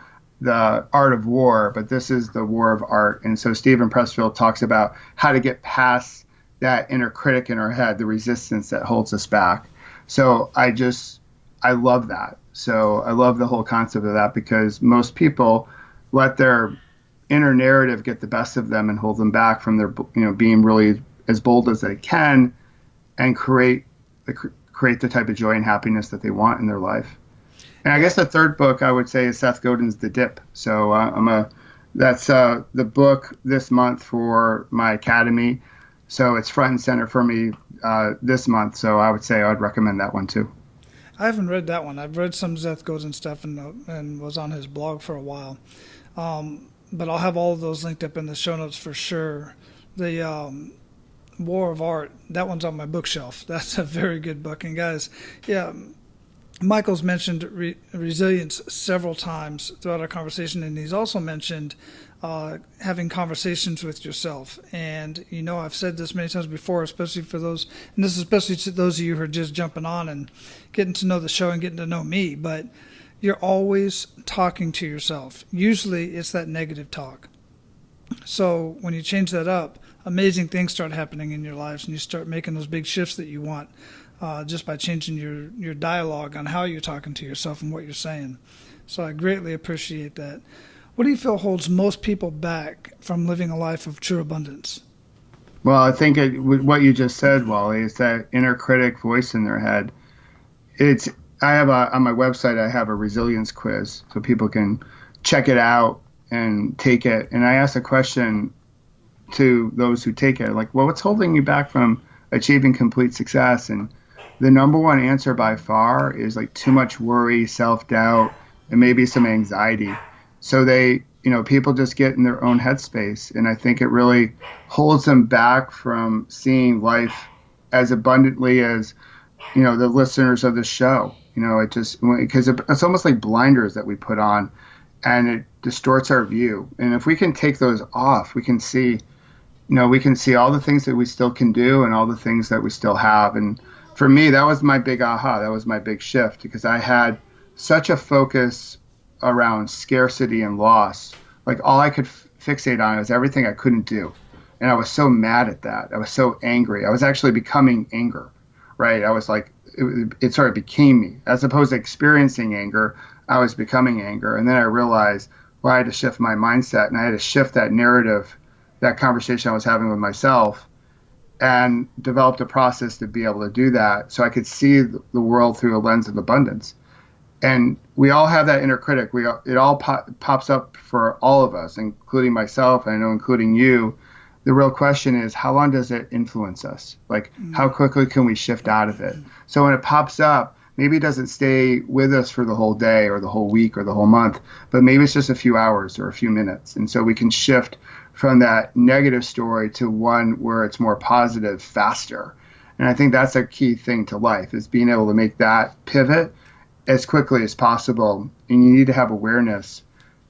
art of war, but this is the war of art. And so Stephen Pressfield talks about how to get past that inner critic in our head, the resistance that holds us back. So I love that. So I love the whole concept of that, because most people let their inner narrative get the best of them and hold them back from their, being really as bold as they can and create the type of joy and happiness that they want in their life. And I guess the third book I would say is Seth Godin's The Dip. So that's the book this month for my academy. So it's front and center for me this month. So I would say I'd recommend that one too. I haven't read that one. I've read some Seth Godin stuff and was on his blog for a while. But I'll have all of those linked up in the show notes for sure. The War of Art, that one's on my bookshelf. That's a very good book. And guys, yeah, Michael's mentioned resilience several times throughout our conversation, and he's also mentioned having conversations with yourself. And, I've said this many times before, especially for those, and this is especially to those of you who are just jumping on and getting to know the show and getting to know me, but you're always talking to yourself. Usually it's that negative talk. So when you change that up, amazing things start happening in your lives, and you start making those big shifts that you want. Just by changing your dialogue on how you're talking to yourself and what you're saying. So I greatly appreciate that. What do you feel holds most people back from living a life of true abundance? Well, I think what you just said, Wally, is that inner critic voice in their head. On my website, I have a resilience quiz so people can check it out and take it. And I ask a question to those who take it, like, well, what's holding you back from achieving complete success? And the number one answer by far is like too much worry, self-doubt, and maybe some anxiety. So people just get in their own headspace. And I think it really holds them back from seeing life as abundantly as, the listeners of the show. Because it's almost like blinders that we put on, and it distorts our view. And if we can take those off, we can see all the things that we still can do and all the things that we still have. And for me, that was my big aha. That was my big shift because I had such a focus around scarcity and loss. Like all I could fixate on was everything I couldn't do. And I was so mad at that. I was so angry. I was actually becoming anger, right? I was like, it sort of became me. As opposed to experiencing anger, I was becoming anger. And then I realized, well, I had to shift my mindset and I had to shift that narrative, that conversation I was having with myself, and developed a process to be able to do that so I could see the world through a lens of abundance. And we all have that inner critic. It all pops up for all of us, including myself, and I know including you. The real question is, how long does it influence us? Like, how quickly can we shift out of it? So when it pops up, maybe it doesn't stay with us for the whole day or the whole week or the whole month, but maybe it's just a few hours or a few minutes. And so we can shift from that negative story to one where it's more positive faster. And I think that's a key thing to life, is being able to make that pivot as quickly as possible. And you need to have awareness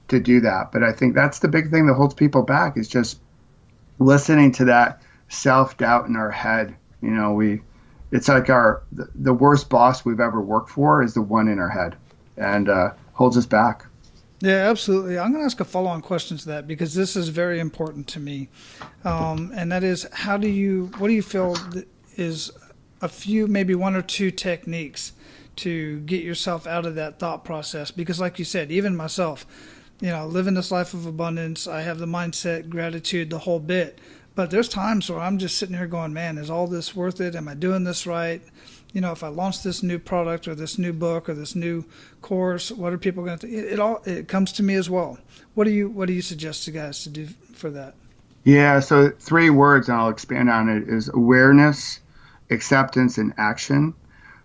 to do that. But I think that's the big thing that holds people back, is just listening to that self-doubt in our head. You know, it's like the worst boss we've ever worked for is the one in our head, and holds us back. Yeah, absolutely. I'm going to ask a follow-on question to that because this is very important to me. And that is, what do you feel is a few, maybe one or two techniques to get yourself out of that thought process? Because like you said, even myself, living this life of abundance, I have the mindset, gratitude, the whole bit. But there's times where I'm just sitting here going, man, is all this worth it? Am I doing this right? If I launch this new product or this new book or this new course, what are people going to think? It comes to me as well. What do you suggest to guys to do for that? Yeah, so 3 words, and I'll expand on it, is awareness, acceptance, and action.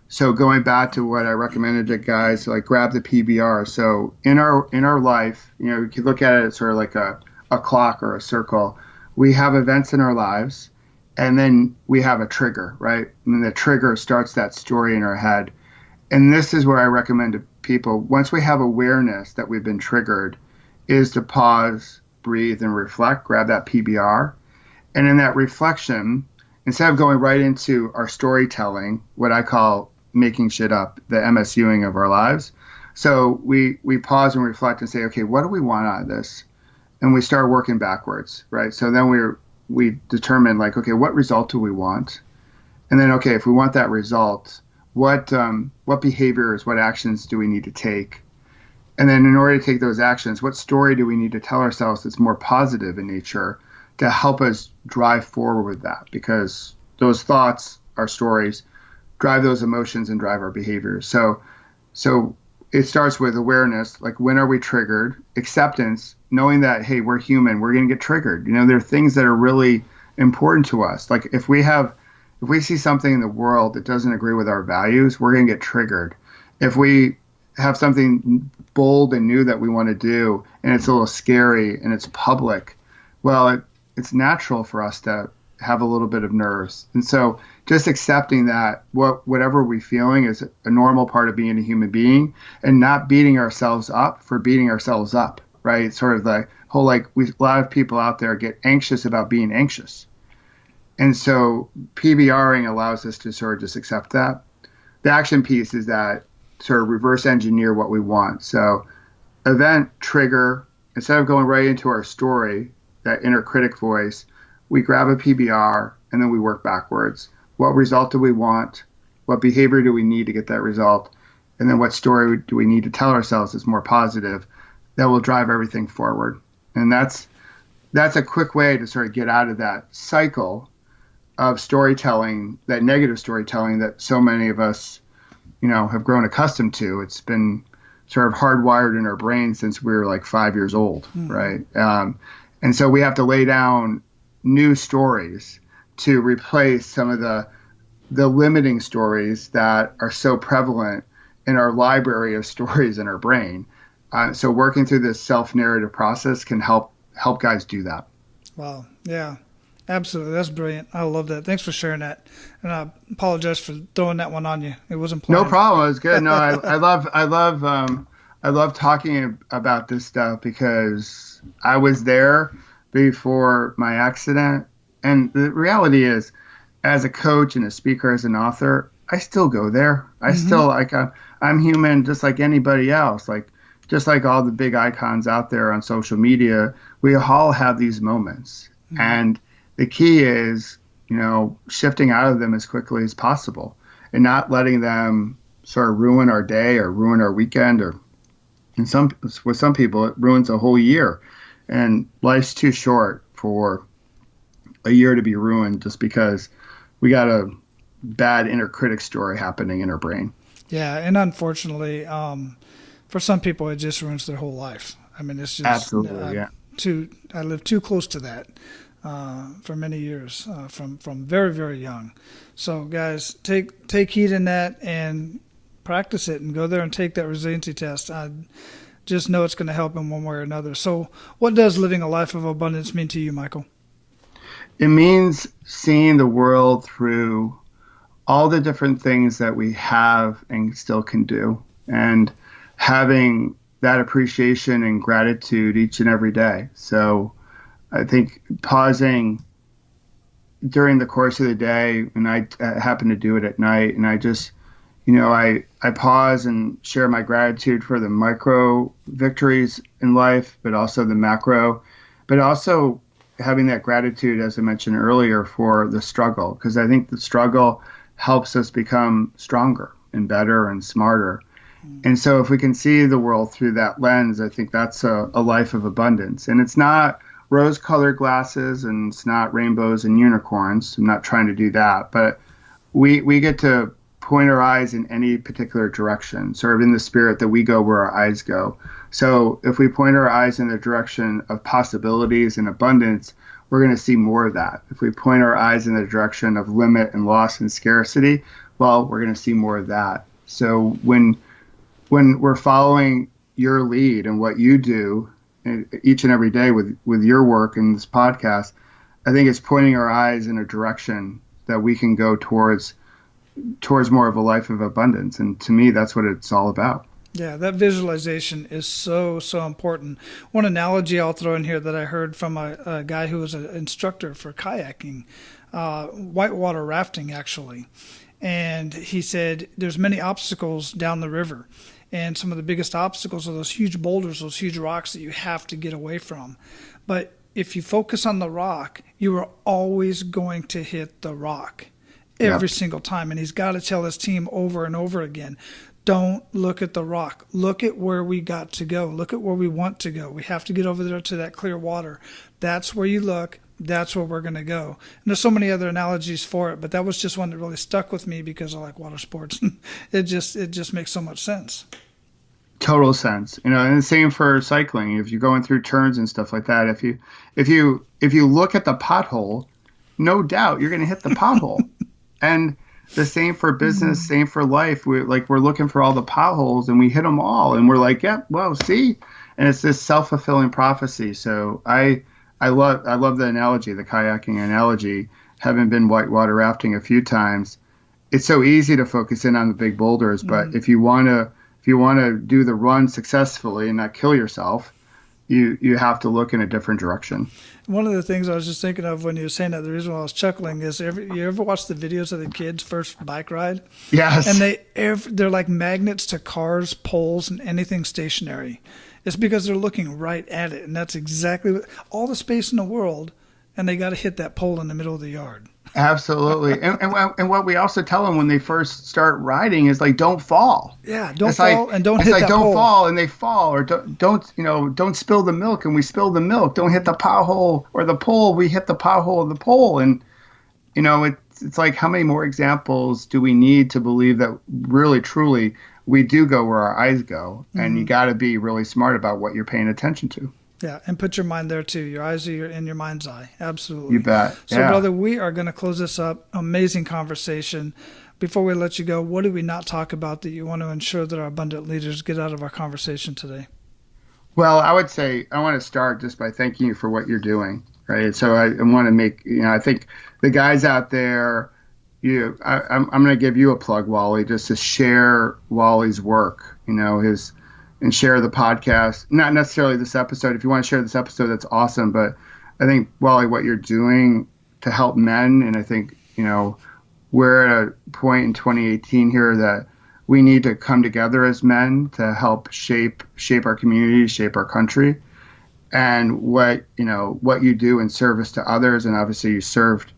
So going back to what I recommended to guys, like grab the PBR. So in our life, you can look at it as sort of like a clock or a circle. We have events in our lives, and then we have a trigger, right? And the trigger starts that story in our head. And this is where I recommend to people, once we have awareness that we've been triggered, is to pause, breathe, and reflect, grab that PBR. And in that reflection, instead of going right into our storytelling, what I call making shit up, the MSUing of our lives. So we pause and reflect and say, okay, what do we want out of this? And we start working backwards, right? So then we determine, like, okay, what result do we want? And then, okay, if we want that result, what behaviors, what actions do we need to take? And then in order to take those actions, what story do we need to tell ourselves that's more positive in nature to help us drive forward with that? Because those thoughts, our stories, drive those emotions and drive our behaviors. So it starts with awareness, like when are we triggered? Acceptance, knowing that, hey, we're human, we're going to get triggered. There are things that are really important to us. Like if we see something in the world that doesn't agree with our values, we're going to get triggered. If we have something bold and new that we want to do, and it's a little scary and it's public, well, it's natural for us to have a little bit of nerves. And so just accepting that whatever we're feeling is a normal part of being a human being, and not beating ourselves up for beating ourselves up, right? It's sort of the whole, a lot of people out there get anxious about being anxious. And so PBRing allows us to sort of just accept that. The action piece is that sort of reverse engineer what we want. So event, trigger, instead of going right into our story, that inner critic voice, we grab a PBR and then we work backwards. What result do we want? What behavior do we need to get that result? And then what story do we need to tell ourselves is more positive that will drive everything forward? And that's a quick way to sort of get out of that cycle of storytelling, that negative storytelling that so many of us, have grown accustomed to. It's been sort of hardwired in our brain since we were like 5 years old, right? And so we have to lay down new stories to replace some of the limiting stories that are so prevalent in our library of stories in our brain. So working through this self-narrative process can help guys do that. Wow. Yeah, absolutely. That's brilliant. I love that. Thanks for sharing that. And I apologize for throwing that one on you. It wasn't planned. No problem. It was good. No, I love talking about this stuff because I was there before my accident. And the reality is, as a coach and a speaker, as an author, I still go there. I still I'm human just like anybody else. Like just like all the big icons out there on social media, we all have these moments. And the key is, shifting out of them as quickly as possible and not letting them sort of ruin our day or ruin our weekend, or with some people, it ruins a whole year. And life's too short for a year to be ruined just because we got a bad inner critic story happening in our brain. Yeah, and unfortunately, for some people, it just ruins their whole life. I mean, it's just absolutely, I lived too close to that for many years, from very, very young. So, guys, take heed in that and practice it, and go there and take that resiliency test. I just know it's going to help in one way or another. So, what does living a life of abundance mean to you, Michael? It means seeing the world through all the different things that we have and still can do, and having that appreciation and gratitude each and every day. So I think pausing during the course of the day, and I happen to do it at night, and I just, I pause and share my gratitude for the micro victories in life, but also the macro, but also having that gratitude, as I mentioned earlier, for the struggle, because I think the struggle helps us become stronger and better and smarter. And so if we can see the world through that lens, I think that's a life of abundance. And it's not rose-colored glasses, and it's not rainbows and unicorns. I'm not trying to do that. But we get to point our eyes in any particular direction, sort of in the spirit that we go where our eyes go. So if we point our eyes in the direction of possibilities and abundance, we're going to see more of that. If we point our eyes in the direction of limit and loss and scarcity, well, we're going to see more of that. So when we're following your lead and what you do each and every day with your work in this podcast, I think it's pointing our eyes in a direction that we can go towards more of a life of abundance. And to me, that's what it's all about. Yeah, that visualization is so, so important. One analogy I'll throw in here that I heard from a guy who was an instructor for kayaking, whitewater rafting, actually. And he said there's many obstacles down the river. And some of the biggest obstacles are those huge boulders, those huge rocks that you have to get away from. But if you focus on the rock, you are always going to hit the rock every single time. And he's got to tell his team over and over again, don't look at the rock. Look at where we got to go. Look at where we want to go. We have to get over there to that clear water. That's where you look. That's where we're going to go. And there's so many other analogies for it, but that was just one that really stuck with me because I like water sports. It just makes so much sense. Total sense. And the same for cycling. If you're going through turns and stuff like that, if you look at the pothole, no doubt you're going to hit the pothole. And the same for business, same for life. We're looking for all the potholes and we hit them all. And we're like, yeah, well, see? And it's this self-fulfilling prophecy. So I love the analogy, the kayaking analogy. Having been whitewater rafting a few times, it's so easy to focus in on the big boulders. But if you want to do the run successfully and not kill yourself, you have to look in a different direction. One of the things I was just thinking of when you were saying that, the reason why I was chuckling is, you ever watch the videos of the kids' first bike ride? Yes. And they're like magnets to cars, poles, and anything stationary. It's because they're looking right at it, and that's exactly all the space in the world, and they got to hit that pole in the middle of the yard. Absolutely. And what we also tell them when they first start riding is like, don't fall. Yeah, don't fall and don't hit that pole. Don't fall and they fall, or don't spill the milk and we spill the milk. Don't hit the pothole or the pole. We hit the pothole of the pole. And it's like, how many more examples do we need to believe that really truly we do go where our eyes go? And you got to be really smart about what you're paying attention to. Yeah, and put your mind there too. Your eyes are in your mind's eye. Absolutely. You bet. So, brother, we are going to close this up. Amazing conversation. Before we let you go, what did we not talk about that you want to ensure that our abundant leaders get out of our conversation today? Well, I would say I want to start just by thanking you for what you're doing, right? So I want to make, I think the guys out there, I'm going to give you a plug, Wally, just to share Wally's work, and share the podcast. Not necessarily this episode. If you want to share this episode, that's awesome. But I think, Wally, what you're doing to help men, and I think, we're at a point in 2018 here that we need to come together as men to help shape our community, shape our country. And what you do in service to others, and obviously you served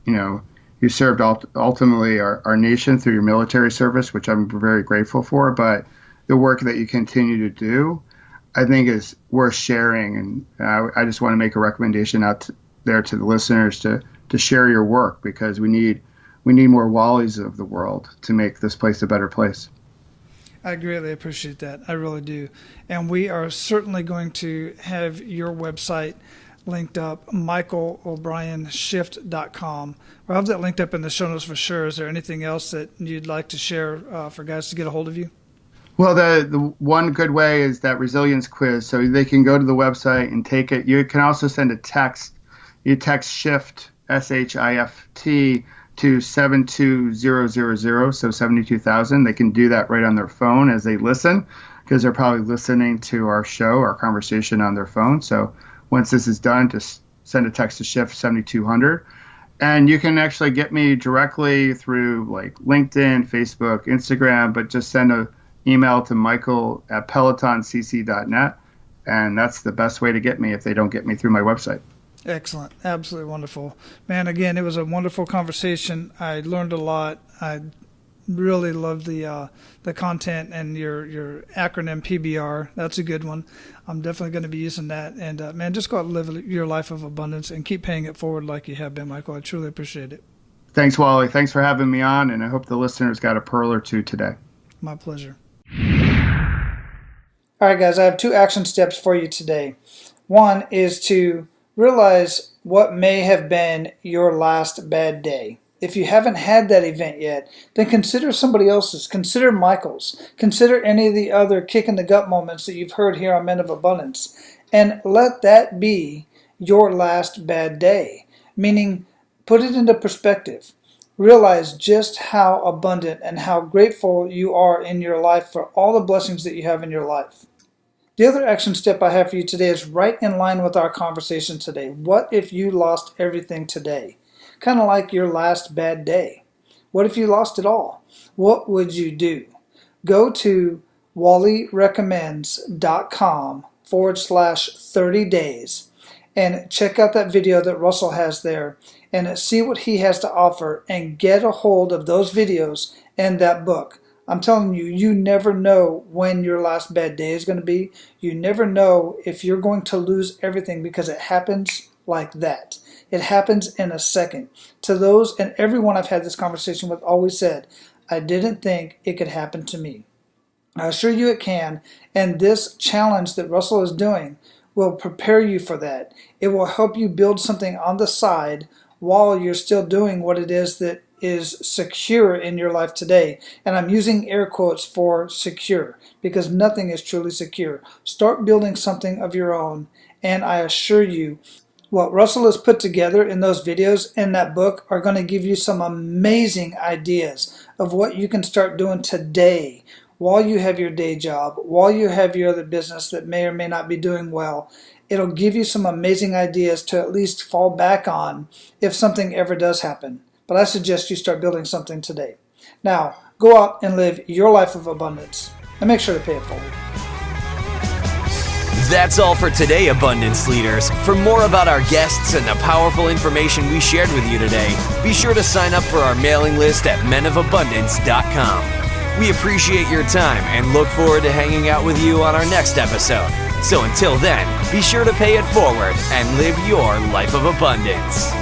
ultimately our nation through your military service, which I'm very grateful for. But the work that you continue to do, I think, is worth sharing. And I just want to make a recommendation out there to the listeners to share your work, because we need more Wallies of the world to make this place a better place. I greatly appreciate that. I really do. And we are certainly going to have your website linked up, michaelobrienshift.com. We'll have that linked up in the show notes for sure. Is there anything else that you'd like to share for guys to get a hold of you? Well, the one good way is that resilience quiz. So they can go to the website and take it. You can also send a text. You text SHIFT, SHIFT, to 72000, so 72,000. They can do that right on their phone as they listen, because they're probably listening to our show, our conversation on their phone. So once this is done, just send a text to SHIFT 7200. And you can actually get me directly through like LinkedIn, Facebook, Instagram, but just send an email to michael@pelotoncc.net. And that's the best way to get me if they don't get me through my website. Excellent. Absolutely wonderful. Man, again, it was a wonderful conversation. I learned a lot. I really love the content and your acronym PBR. That's a good one. I'm definitely going to be using that. And, man, just go out and live your life of abundance and keep paying it forward like you have been, Michael. I truly appreciate it. Thanks, Wally. Thanks for having me on, and I hope the listeners got a pearl or two today. My pleasure. All right, guys, I have 2 action steps for you today. One is to realize what may have been your last bad day. If you haven't had that event yet, then consider somebody else's. Consider Michael's. Consider any of the other kick-in-the-gut moments that you've heard here on Men of Abundance. And let that be your last bad day. Meaning, put it into perspective. Realize just how abundant and how grateful you are in your life for all the blessings that you have in your life. The other action step I have for you today is right in line with our conversation today. What if you lost everything today? Kind of like your last bad day. What if you lost it all? What would you do? Go to wallyrecommends.com/30 days and check out that video that Russell has there and see what he has to offer and get a hold of those videos and that book. I'm telling you, you never know when your last bad day is going to be. You never know if you're going to lose everything, because it happens like that. It happens in a second. To those and everyone I've had this conversation with always said, I didn't think it could happen to me. I assure you it can, and this challenge that Russell is doing will prepare you for that. It will help you build something on the side while you're still doing what it is that is secure in your life today. And I'm using air quotes for secure, because nothing is truly secure. Start building something of your own, and I assure you, what Russell has put together in those videos in that book are going to give you some amazing ideas of what you can start doing today while you have your day job, while you have your other business that may or may not be doing well. It'll give you some amazing ideas to at least fall back on if something ever does happen. But I suggest you start building something today. Now, go out and live your life of abundance and make sure to pay it forward. That's all for today, Abundance Leaders. For more about our guests and the powerful information we shared with you today, be sure to sign up for our mailing list at menofabundance.com. We appreciate your time and look forward to hanging out with you on our next episode. So until then, be sure to pay it forward and live your life of abundance.